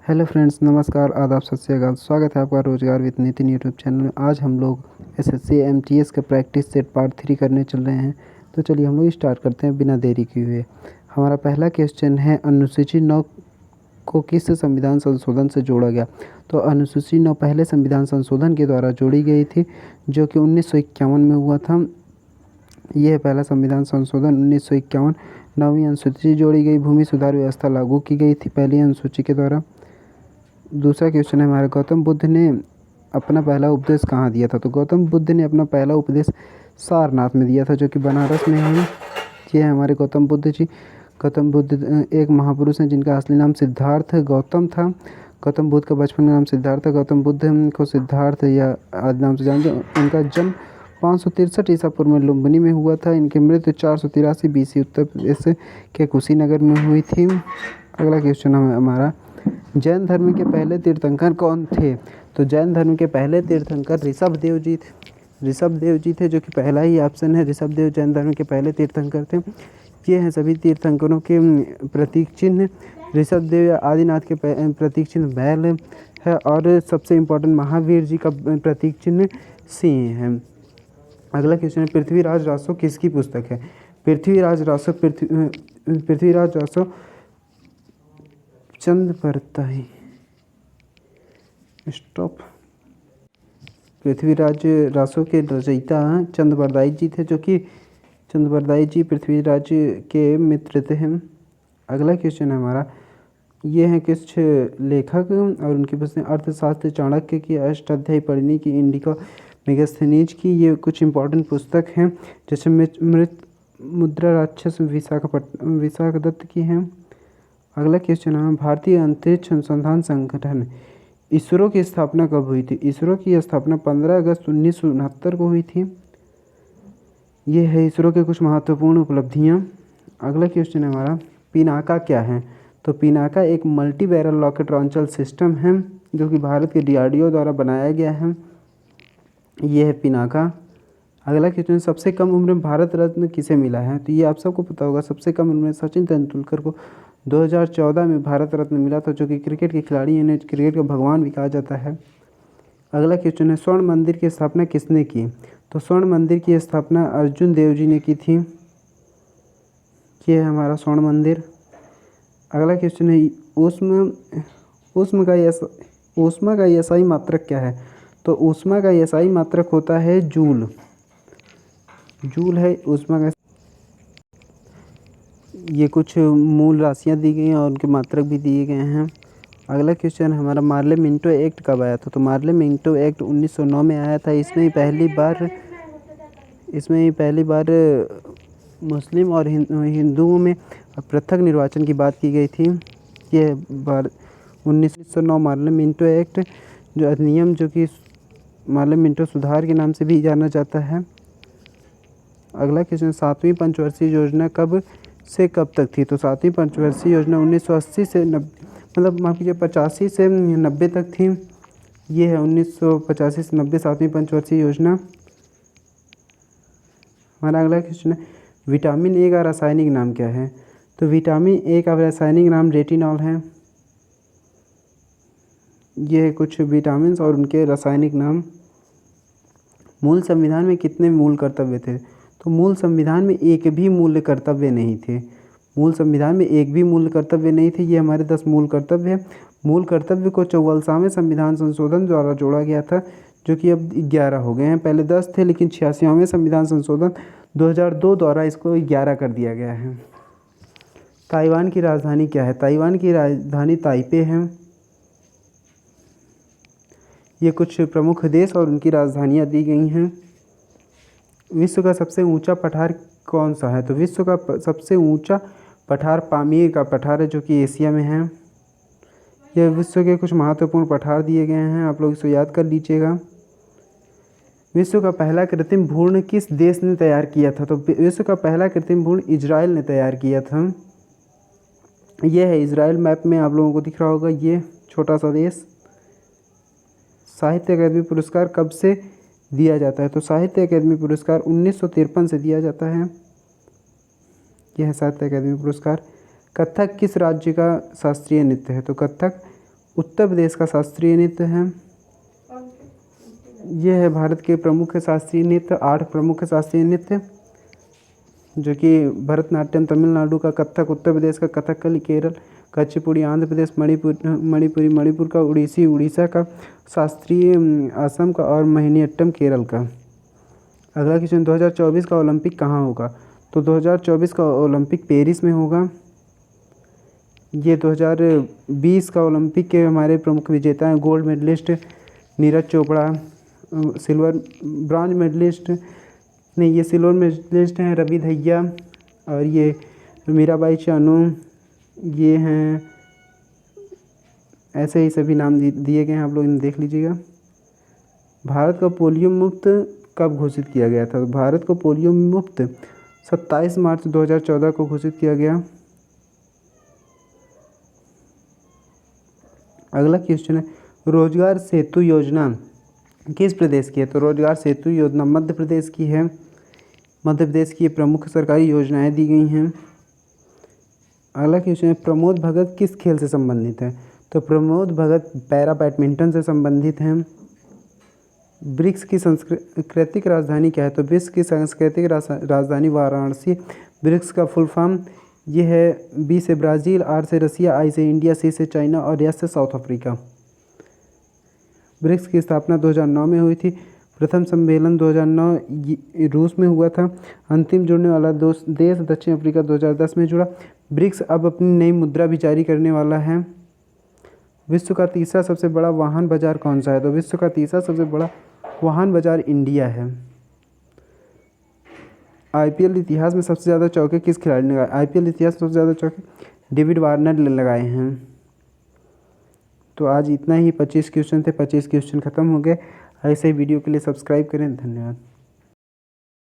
Hello friends, नमस्कार, आदाब, सत श्री अकाल। स्वागत है आपका रोजगार विद नितिन यूट्यूब चैनल में। आज हम लोग एसएससी एमटीएस का प्रैक्टिस सेट पार्ट 3 करने चल रहे हैं। तो चलिए हम लोग स्टार्ट करते हैं बिना देरी किए हुए। हमारा पहला क्वेश्चन है, अनुसूची 9 को किस संविधान संशोधन से जोड़ा गया? तो अनुसूची 9 पहले संविधान संशोधन के द्वारा जोड़ी गई थी, जो कि 1951 में हुआ था। यह है पहला संविधान संशोधन 1951। 9वीं अनुसूची जोड़ी गई, भूमि सुधार व्यवस्था लागू की गई थी पहली अनुसूची के द्वारा। दूसरा क्वेश्चन है हमारा, गौतम बुद्ध ने अपना पहला उपदेश कहाँ दिया था? तो गौतम बुद्ध ने अपना पहला उपदेश सारनाथ में दिया था, जो कि बनारस में है। ये है हमारे गौतम बुद्ध जी। गौतम बुद्ध एक महापुरुष हैं जिनका असली नाम सिद्धार्थ गौतम था। गौतम बुद्ध का बचपन का नाम सिद्धार्थ था। गौतम बुद्ध को सिद्धार्थ या आदि नाम से जानते हैं। इनका जन्म 563 ईसा पूर्व में लुम्बिनी में हुआ था। इनकी मृत्यु 483 BC उत्तर प्रदेश के कुशीनगर में हुई थी। अगला क्वेश्चन है हमारा, जैन धर्म के पहले तीर्थंकर कौन थे? तो जैन धर्म के पहले तीर्थंकर ऋषभदेव जी थे। ऋषभदेव जी थे, जो कि पहला ही ऑप्शन है। ऋषभदेव जैन धर्म के पहले तीर्थंकर थे। ये हैं सभी तीर्थंकरों के प्रतीक चिन्ह। ऋषभदेव या आदिनाथ के प्रतीक चिन्ह बैल है, और सबसे इम्पोर्टेंट महावीर जी का प्रतीक चिन्ह सिंह है। अगला क्वेश्चन है, पृथ्वीराज रासो किसकी पुस्तक है? पृथ्वीराज रासो चंद बरदाई पृथ्वीराज रासो के रचयिता चंद बरदाई जी थे, जो कि चंद बरदाई जी पृथ्वीराज के मित्र थे। अगला क्वेश्चन है हमारा, ये हैं कुछ लेखक और उनकी पुस्तक। अर्थशास्त्र चाणक्य की, अष्टाध्यायी परिणी की, इंडिका मेगास्थनीज की। ये कुछ इंपॉर्टेंट पुस्तक हैं, जैसे मृत मुद्रा राक्षस विशाखदत्त की हैं। अगला क्वेश्चन है, भारतीय अंतरिक्ष अनुसंधान संगठन इसरो की स्थापना कब हुई थी? इसरो की स्थापना 15 अगस्त 1969 को हुई थी। ये है इसरो के कुछ महत्वपूर्ण उपलब्धियां। अगला क्वेश्चन है हमारा, पिनाका क्या है? तो पिनाका एक multi barrel rocket launcher system है, जो कि भारत के DRDO द्वारा बनाया गया है। ये है पिनाका। अगला क्वेश्चन, सबसे कम उम्र में भारत रत्न किसे मिला है? तो ये आप सबको पता होगा। सबसे कम उम्र में सचिन तेंदुलकर को 2014 में भारत रत्न मिला था, जो कि क्रिकेट के खिलाड़ी इन्हें क्रिकेट का भगवान भी कहा जाता है। अगला क्वेश्चन है, स्वर्ण मंदिर की स्थापना किसने की? तो स्वर्ण मंदिर की स्थापना अर्जुन देव जी ने की थी। ये है हमारा स्वर्ण मंदिर। अगला क्वेश्चन है, ऊष्मा का एसआई मात्रक क्या है? तो ऊष्मा का एसआई मात्रक होता है जूल। जूल है ऊष्मा का। ये कुछ मूल राशियाँ दी गई हैं और उनके मात्रक भी दिए गए हैं। अगला क्वेश्चन हमारा, मार्ले मिंटो एक्ट कब आया था? तो मार्ले मिंटो एक्ट 1909 में आया था। इसमें ही पहली बार मुस्लिम और हिंदुओं में पृथक निर्वाचन की बात की गई थी। ये 1909 मार्ले मिंटो एक्ट, जो अधिनियम, जो कि मार्ले मिंटो सुधार के नाम से भी जाना जाता है। अगला क्वेश्चन, 7वीं पंचवर्षीय योजना कब से कब तक थी? तो 7वीं पंचवर्षीय योजना 1980 से 85 से 90 तक थी। ये है 1985 से 90 7वीं पंचवर्षीय योजना। हमारा अगला क्वेश्चन है, विटामिन ए का रासायनिक नाम क्या है? तो विटामिन ए का रासायनिक नाम रेटिनॉल है। ये है कुछ विटामिन और उनके रासायनिक नाम। मूल संविधान में कितने मूल कर्तव्य थे? तो मूल संविधान में एक भी मूल कर्तव्य नहीं थे। मूल संविधान में एक भी मूल कर्तव्य नहीं थे। ये हमारे 10 मूल कर्तव्य हैं। मूल कर्तव्य को 44वें संविधान संशोधन द्वारा जोड़ा गया था, जो कि अब 11 हो गए हैं। पहले 10 थे, लेकिन 86वें संविधान संशोधन 2002 द्वारा इसको 11 कर दिया गया है। ताइवान की राजधानी क्या है? ताइवान की राजधानी ताइपे है। ये कुछ प्रमुख देश और उनकी राजधानियाँ दी गई हैं। विश्व का सबसे ऊंचा पठार कौन सा है? तो विश्व का सबसे ऊंचा पठार पामीर का पठार है, जो कि एशिया में है। यह विश्व के कुछ महत्वपूर्ण पठार दिए गए हैं, आप लोग इसे याद कर लीजिएगा। विश्व का पहला कृत्रिम भ्रूण किस देश ने तैयार किया था? तो विश्व का पहला कृत्रिम भ्रूण इजराइल ने तैयार किया था। यह है इजराइल, मैप में आप लोगों को दिख रहा होगा, ये छोटा सा देश। साहित्य अकादमी पुरस्कार कब से दिया जाता है? तो साहित्य अकादमी पुरस्कार 1953 से दिया जाता है। यह है साहित्य अकादमी पुरस्कार। कथक किस राज्य का शास्त्रीय नृत्य है? तो कथक उत्तर प्रदेश का शास्त्रीय नृत्य है। ये है भारत के प्रमुख शास्त्रीय नृत्य, 8 प्रमुख शास्त्रीय नृत्य, जो कि भरतनाट्यम तमिलनाडु का, कथक उत्तर प्रदेश का, कथकली केरल, कुचिपुड़ी आंध्र प्रदेश, मणिपुर का, उड़ीसी उड़ीसा का, शास्त्रीय असम का और मोहिनीअट्टम केरल का। अगला क्वेश्चन, 2024 का ओलंपिक कहाँ होगा? तो 2024 का ओलंपिक पेरिस में होगा। ये 2020 का ओलंपिक के हमारे प्रमुख विजेता हैं। Gold medallist Neeraj Chopra, bronze medallist नहीं, ये सिल्वर मेडलिस्ट हैं रवि दहिया, और ये मीराबाई चानू, ये हैं, ऐसे ही सभी नाम दिए गए हैं, आप लोग इन्हें देख लीजिएगा। भारत को पोलियो मुक्त कब घोषित किया गया था? भारत को पोलियो मुक्त 27 मार्च 2014 को घोषित किया गया। अगला क्वेश्चन है, रोजगार सेतु योजना किस प्रदेश की है? तो रोजगार सेतु योजना मध्य प्रदेश की है। मध्य प्रदेश की प्रमुख सरकारी योजनाएं दी गई हैं। अगला क्वेश्चन है, प्रमोद भगत किस खेल से संबंधित है? तो प्रमोद भगत पैरा बैडमिंटन से संबंधित हैं। ब्रिक्स की सांस्कृतिक राजधानी क्या है? तो ब्रिक्स की सांस्कृतिक राजधानी वाराणसी। ब्रिक्स का फुल फॉर्म ये है, बी से ब्राज़ील, आर से रसिया, आई से इंडिया, सी से चाइना और एस से साउथ अफ्रीका। ब्रिक्स की स्थापना 2009 में हुई थी। प्रथम सम्मेलन 2009 रूस में हुआ था। अंतिम जुड़ने वाला देश दक्षिण अफ्रीका 2010 में जुड़ा। ब्रिक्स अब अपनी नई मुद्रा भी जारी करने वाला है। विश्व का तीसरा सबसे बड़ा वाहन बाजार कौन सा है? तो विश्व का तीसरा सबसे बड़ा वाहन बाजार इंडिया है। आईपीएल इतिहास में सबसे ज़्यादा चौके किस खिलाड़ी ने लगाए? आईपीएल इतिहास में सबसे ज़्यादा चौके डेविड वार्नर ने लगाए हैं। तो आज इतना ही, 25 क्वेश्चन थे, 25 क्वेश्चन ख़त्म हो गए। ऐसे ही वीडियो के लिए सब्सक्राइब करें। धन्यवाद।